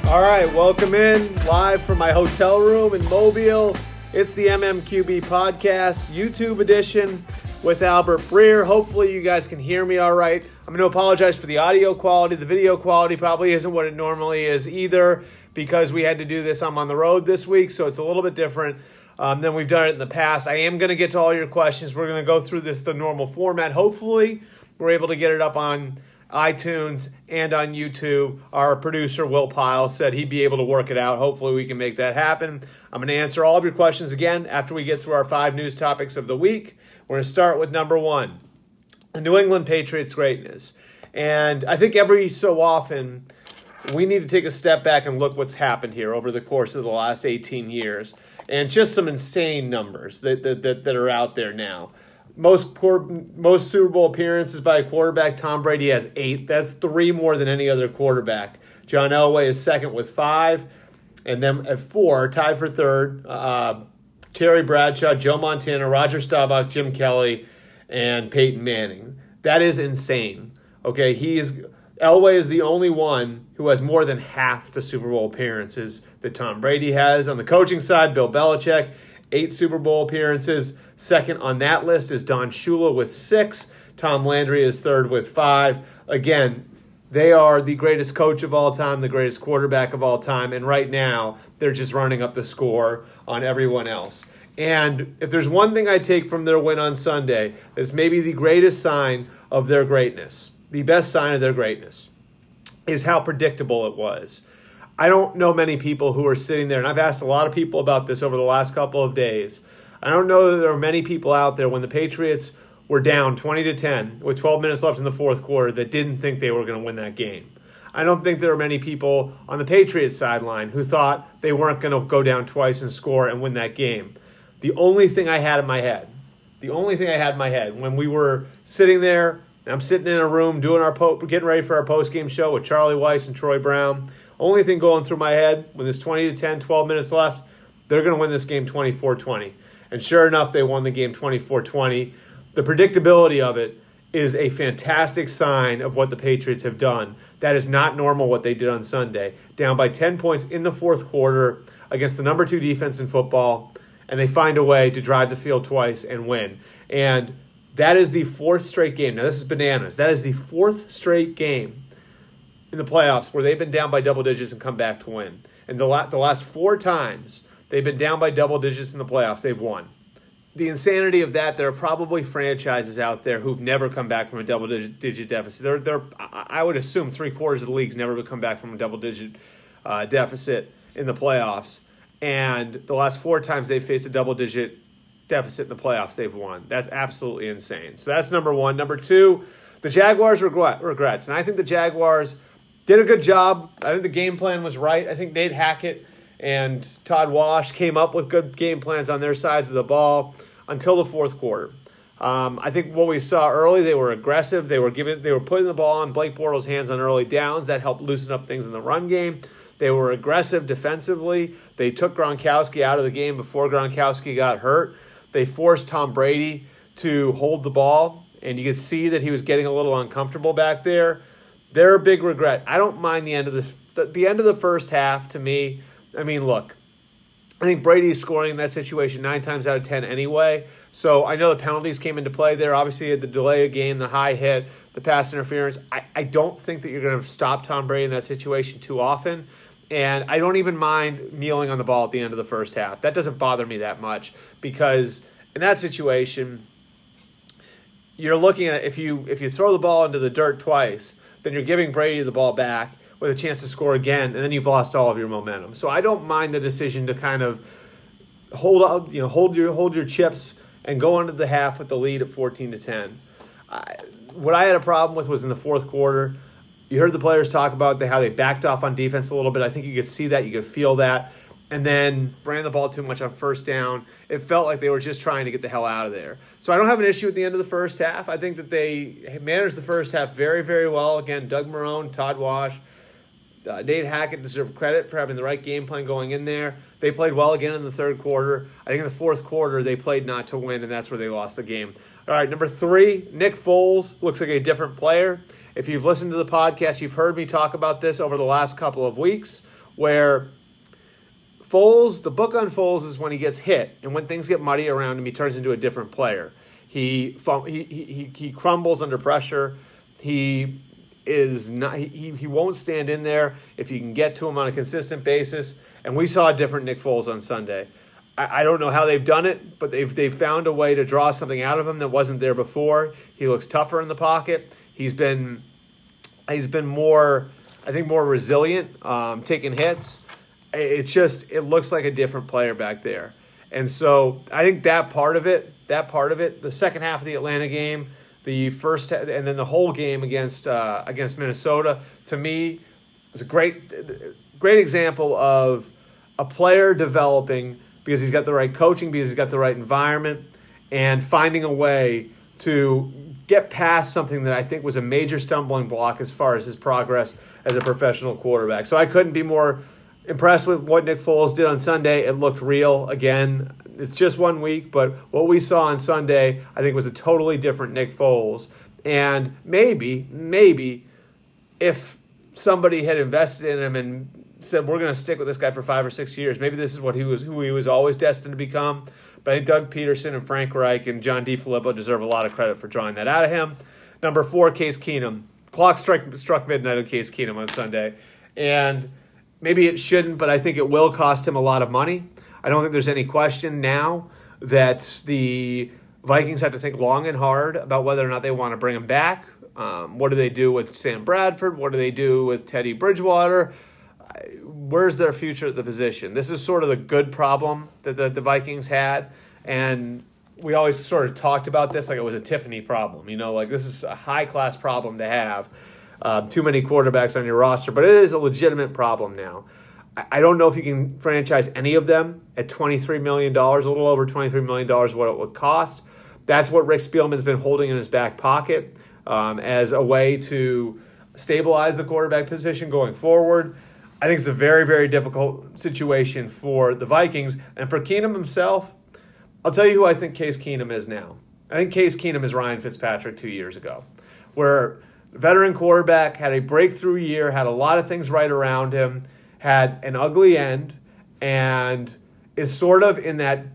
All right, welcome in live from my hotel room in Mobile. It's the MMQB podcast, YouTube edition with Albert Breer. Hopefully you guys can hear me all right. I'm going to apologize for the audio quality. The video quality probably isn't what it normally is either because we had to do this. I'm on the road this week, so it's a little bit different than we've done it in the past. I am going to get to all your questions. We're going to go through this the normal format. Hopefully we're able to get it up on iTunes and on YouTube. Our producer, Will Pyle, said he'd be able to work it out. Hopefully we can make that happen. I'm going to answer all of your questions again after we get through our 5 news topics of the week. We're going to start with number 1, the New England Patriots Greatness. And I think every so often we need to take a step back and look what's happened here over the course of the last 18 years. And just some insane numbers that are out there now. Most Super Bowl appearances by a quarterback, Tom Brady has 8. That's 3 more than any other quarterback. John Elway is second with 5. And then at 4, tied for third, Terry Bradshaw, Joe Montana, Roger Staubach, Jim Kelly, and Peyton Manning. That is insane. Okay, Elway is the only one who has more than half the Super Bowl appearances that Tom Brady has. On the coaching side, Bill Belichick, 8 Super Bowl appearances. Second on that list is Don Shula with 6. Tom Landry is third with 5. Again, they are the greatest coach of all time, the greatest quarterback of all time, and right now they're just running up the score on everyone else. And if there's one thing I take from their win on Sunday, that's maybe the greatest sign of their greatness, the best sign of their greatness, is how predictable it was. I don't know many people who are sitting there, and I've asked a lot of people about this over the last couple of days. I don't know that there are many people out there when the Patriots were down 20-10 with 12 minutes left in the fourth quarter that didn't think they were going to win that game. I don't think there are many people on the Patriots sideline who thought they weren't going to go down twice and score and win that game. The only thing I had in my head when we were sitting there, I'm sitting in a room doing getting ready for our post-game show with Charlie Weiss and Troy Brown. Only thing going through my head when there's 20-10, 12 minutes left, they're going to win this game 24-20. And sure enough, they won the game 24-20. The predictability of it is a fantastic sign of what the Patriots have done. That is not normal what they did on Sunday. Down by 10 points in the fourth quarter against the number 2 defense in football, and they find a way to drive the field twice and win. And that is the 4th straight game. Now, this is bananas. That is the 4th straight game in the playoffs where they've been down by double digits and come back to win. And the last 4 times they've been down by double digits in the playoffs, they've won. The insanity of that, there are probably franchises out there who've never come back from a double-digit deficit. I would assume 3/4 of the league's never come back from a double-digit deficit in the playoffs. And the last 4 times they've faced a double-digit deficit in the playoffs, they've won. That's absolutely insane. So that's number 1. Number 2, the Jaguars regrets. And I think the Jaguars did a good job. I think the game plan was right. I think Nate Hackett and Todd Wash came up with good game plans on their sides of the ball until the fourth quarter. I think what we saw early, they were aggressive. They were putting the ball in Blake Bortles' hands on early downs. That helped loosen up things in the run game. They were aggressive defensively. They took Gronkowski out of the game before Gronkowski got hurt. They forced Tom Brady to hold the ball, and you could see that he was getting a little uncomfortable back there. They're a big regret. I don't mind the end of the first half to me. I mean, look, I think Brady's scoring in that situation 9 times out of 10 anyway. So I know the penalties came into play there. Obviously, the delay of game, the high hit, the pass interference. I don't think that you're going to stop Tom Brady in that situation too often. And I don't even mind kneeling on the ball at the end of the first half. That doesn't bother me that much because in that situation, you're looking at if you throw the ball into the dirt twice, then you're giving Brady the ball back with a chance to score again, and then you've lost all of your momentum. So I don't mind the decision to kind of hold your chips and go into the half with the lead at 14-10. What I had a problem with was in the fourth quarter. You heard the players talk about how they backed off on defense a little bit. I think you could see that, you could feel that, and then ran the ball too much on first down. It felt like they were just trying to get the hell out of there. So I don't have an issue at the end of the first half. I think that they managed the first half very, very well. Again, Doug Marrone, Todd Wash, Nate Hackett deserve credit for having the right game plan going in there. They played well again in the third quarter. I think in the fourth quarter they played not to win, and that's where they lost the game. All right, number 3, Nick Foles looks like a different player. If you've listened to the podcast, you've heard me talk about this over the last couple of weeks. where Foles, the book on Foles is when he gets hit, and when things get muddy around him, he turns into a different player. He crumbles under pressure. He is not. He won't stand in there if you can get to him on a consistent basis. And we saw a different Nick Foles on Sunday. I don't know how they've done it, but they've found a way to draw something out of him that wasn't there before. He looks tougher in the pocket. He's been more, I think, more resilient, taking hits. It looks like a different player back there. And so I think that part of it, the second half of the Atlanta game, the first, and then the whole game against Minnesota, to me, was a great example of a player developing because he's got the right coaching, because he's got the right environment, and finding a way to get past something that I think was a major stumbling block as far as his progress as a professional quarterback. So I couldn't be more impressed with what Nick Foles did on Sunday. It looked real. Again, it's just 1 week, but what we saw on Sunday, I think, was a totally different Nick Foles. And maybe if somebody had invested in him and said, we're going to stick with this guy for 5 or 6 years, maybe this is who he was always destined to become. But I think Doug Peterson and Frank Reich and John DiFilippo deserve a lot of credit for drawing that out of him. Number 4, Case Keenum. Clock struck midnight on Case Keenum on Sunday. And maybe it shouldn't, but I think it will cost him a lot of money. I don't think there's any question now that the Vikings have to think long and hard about whether or not they want to bring him back. What do they do with Sam Bradford? What do they do with Teddy Bridgewater? Where's their future at the position? This is sort of the good problem that the Vikings had, and we always sort of talked about this like it was a Tiffany problem. Like this is a high-class problem to have. Too many quarterbacks on your roster, but it is a legitimate problem now. I don't know if you can franchise any of them at $23 million, a little over $23 million, what it would cost. That's what Rick Spielman's been holding in his back pocket as a way to stabilize the quarterback position going forward. I think it's a very, very difficult situation for the Vikings. And for Keenum himself, I'll tell you who I think Case Keenum is now. I think Case Keenum is Ryan Fitzpatrick 2 years ago, where the veteran quarterback had a breakthrough year, had a lot of things right around him, had an ugly end, and is sort of in that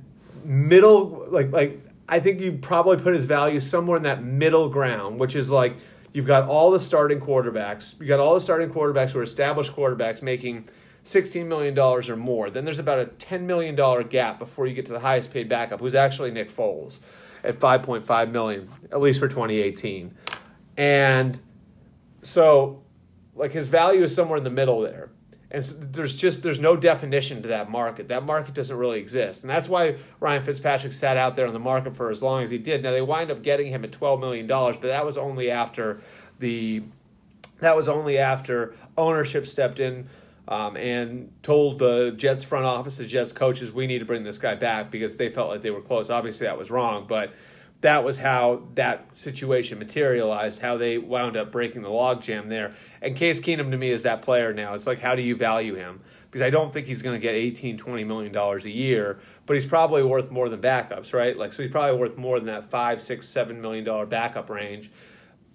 middle, like I think you probably put his value somewhere in that middle ground, which is like you've got all the starting quarterbacks. You got all the starting quarterbacks who are established quarterbacks making $16 million or more. Then there's about a $10 million gap before you get to the highest paid backup, who's actually Nick Foles at $5.5 million, at least for 2018. And so, like, his value is somewhere in the middle there. And so there's no definition to that market. That market doesn't really exist. And that's why Ryan Fitzpatrick sat out there on the market for as long as he did. Now, they wind up getting him at $12 million, but that was only after ownership stepped in and told the Jets front office, the Jets coaches, we need to bring this guy back because they felt like they were close. Obviously, that was wrong, but that was how that situation materialized, how they wound up breaking the logjam there. And Case Keenum, to me, is that player now. It's like, how do you value him? Because I don't think he's going to get $18, $20 million a year, but he's probably worth more than backups, right? Like, so he's probably worth more than that $5, $6, $7 million backup range.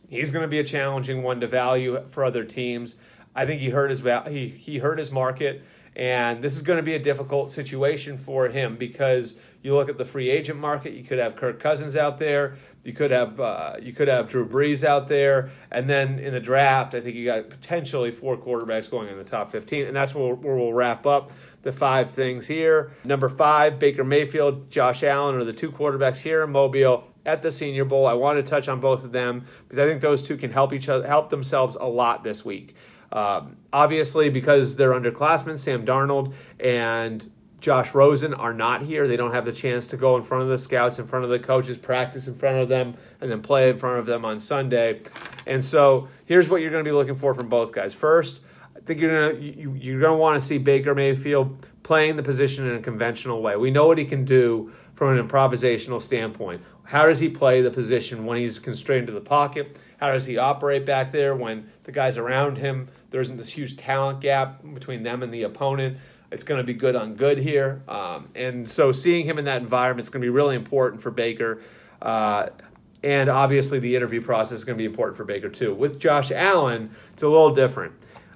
He's going to be a challenging one to value for other teams. I think he hurt his market, and this is going to be a difficult situation for him because you look at the free agent market. You could have Kirk Cousins out there. You could have Drew Brees out there, and then in the draft, I think you got potentially 4 quarterbacks going in the top 15, and that's where we'll wrap up the 5 things here. Number 5, Baker Mayfield, Josh Allen are the 2 quarterbacks here in Mobile at the Senior Bowl. I want to touch on both of them because I think those 2 can help themselves a lot this week. Obviously, because they're underclassmen, Sam Darnold and Josh Rosen are not here. They don't have the chance to go in front of the scouts, in front of the coaches, practice in front of them, and then play in front of them on Sunday. And so here's what you're going to be looking for from both guys. First, I think you're going to want to see Baker Mayfield playing the position in a conventional way. We know what he can do from an improvisational standpoint. How does he play the position when he's constrained to the pocket? How does he operate back there when the guys around him, there isn't this huge talent gap between them and the opponent? It's going to be good on good here. And so seeing him in that environment is going to be really important for Baker. And obviously the interview process is going to be important for Baker too. With Josh Allen, it's a little different.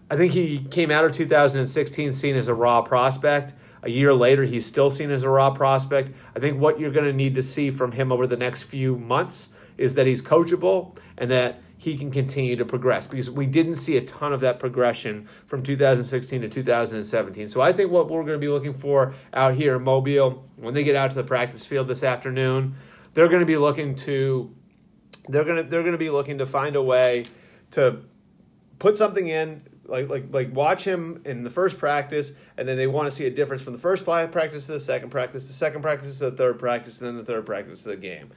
I think he came out of 2016 seen as a raw prospect. A year later, he's still seen as a raw prospect. I think what you're going to need to see from him over the next few months is that he's coachable and that he can continue to progress, because we didn't see a ton of that progression from 2016 to 2017. So I think what we're going to be looking for out here in Mobile, when they get out to the practice field this afternoon, they're going to be looking to find a way to put something in, like watch him in the first practice, and then they want to see a difference from the first practice to the second practice to the third practice, and then the third practice to the game.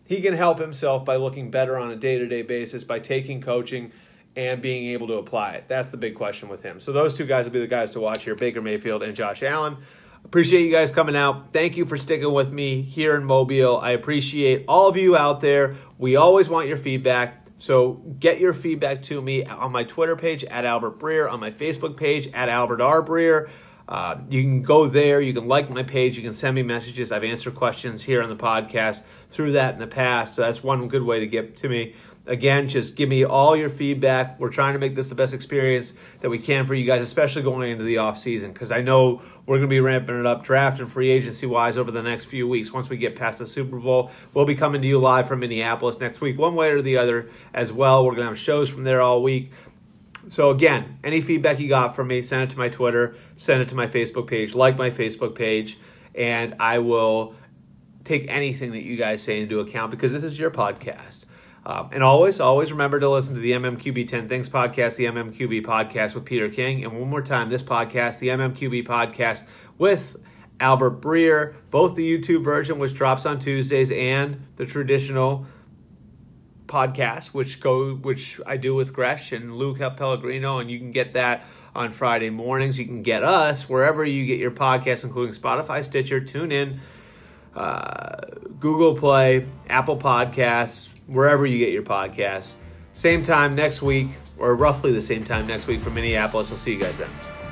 He can help himself by looking better on a day-to-day basis, by taking coaching and being able to apply it. That's the big question with him. So those two guys will be the guys to watch here, Baker Mayfield and Josh Allen. Appreciate you guys coming out. Thank you for sticking with me here in Mobile. I appreciate all of you out there. We always want your feedback. So get your feedback to me on my Twitter page, @AlbertBreer, on my Facebook page, @AlbertRBreer. You can go there. You can like my page. You can send me messages. I've answered questions here on the podcast through that in the past. So that's one good way to get to me. Again, just give me all your feedback. We're trying to make this the best experience that we can for you guys, especially going into the offseason, because I know we're going to be ramping it up draft and free agency-wise over the next few weeks. Once we get past the Super Bowl, we'll be coming to you live from Minneapolis next week, one way or the other as well. We're going to have shows from there all week. So again, any feedback you got from me, send it to my Twitter, send it to my Facebook page, like my Facebook page, and I will take anything that you guys say into account, because this is your podcast. And always remember to listen to the MMQB 10 Things podcast, the MMQB podcast with Peter King. And one more time, this podcast, the MMQB podcast with Albert Breer, both the YouTube version, which drops on Tuesdays, and the traditional podcast, which I do with Gresh and Luke Pellegrino, and you can get that on Friday mornings. You can get us wherever you get your podcasts, including Spotify, Stitcher, TuneIn, Google Play, Apple Podcasts, wherever you get your podcasts. Same time next week, or roughly the same time next week from Minneapolis. I'll see you guys then.